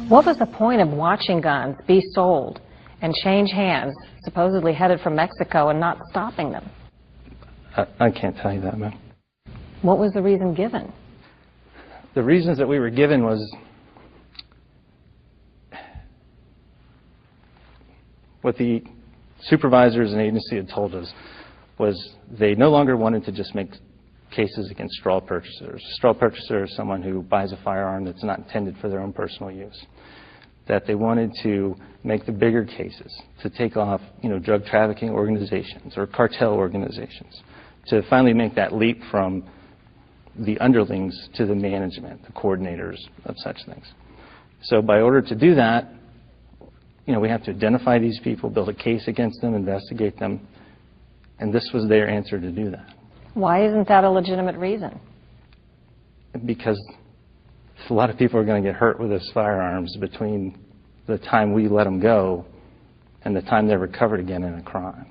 What was the point of watching guns be sold and change hands, supposedly headed from Mexico, and not stopping them? I can't tell you that, ma'am. What was the reason given? The reasons that we were given was what the supervisors and agency had told us was they no longer wanted to just make cases against straw purchasers. A straw purchaser is someone who buys a firearm that's not intended for their own personal use. That they wanted to make the bigger cases, to take off, drug trafficking organizations or cartel organizations, to finally make that leap from the underlings to the management, the coordinators of such things. So by order to do that, we have to identify these people, build a case against them, investigate them, and this was their answer to do that. Why isn't that a legitimate reason? Because a lot of people are going to get hurt with those firearms between the time we let them go and the time they're recovered again in a crime.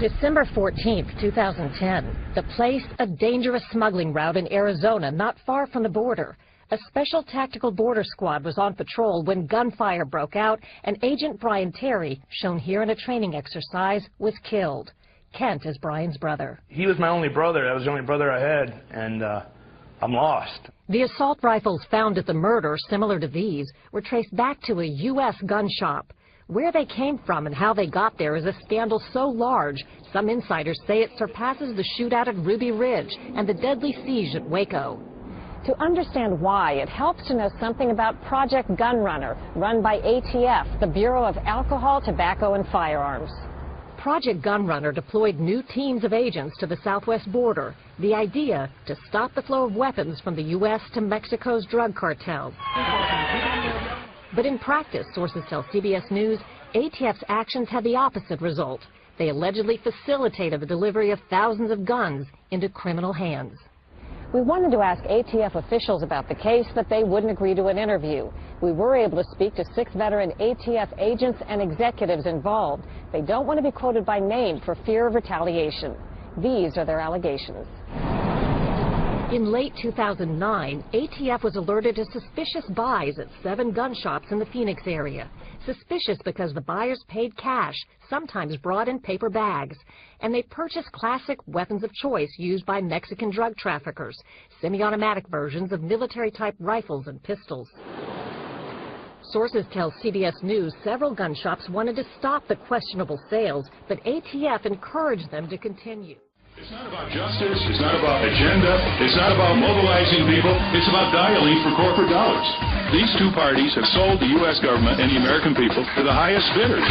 December 14th, 2010. The place, a dangerous smuggling route in Arizona, not far from the border. A special tactical border squad was on patrol when gunfire broke out, and Agent Brian Terry, shown here in a training exercise, was killed. Kent is Brian's brother. He was my only brother. That was the only brother I had, and I'm lost. The assault rifles found at the murder, similar to these, were traced back to a U.S. gun shop. Where they came from and how they got there is a scandal so large, some insiders say it surpasses the shootout at Ruby Ridge and the deadly siege at Waco. To understand why, it helps to know something about Project Gunrunner, run by ATF, the Bureau of Alcohol, Tobacco, and Firearms. Project Gunrunner deployed new teams of agents to the southwest border. The idea, to stop the flow of weapons from the U.S. to Mexico's drug cartels. But in practice, sources tell CBS News, ATF's actions had the opposite result. They allegedly facilitated the delivery of thousands of guns into criminal hands. We wanted to ask ATF officials about the case, but they wouldn't agree to an interview. We were able to speak to 6 veteran ATF agents and executives involved. They don't want to be quoted by name for fear of retaliation. These are their allegations. In late 2009, ATF was alerted to suspicious buys at 7 gun shops in the Phoenix area. Suspicious because the buyers paid cash, sometimes brought in paper bags, and they purchased classic weapons of choice used by Mexican drug traffickers, semi-automatic versions of military-type rifles and pistols. Sources tell CBS News several gun shops wanted to stop the questionable sales, but ATF encouraged them to continue. It's not about justice, it's not about agenda, it's not about mobilizing people, it's about dialing for corporate dollars. These two parties have sold the U.S. government and the American people to the highest bidders.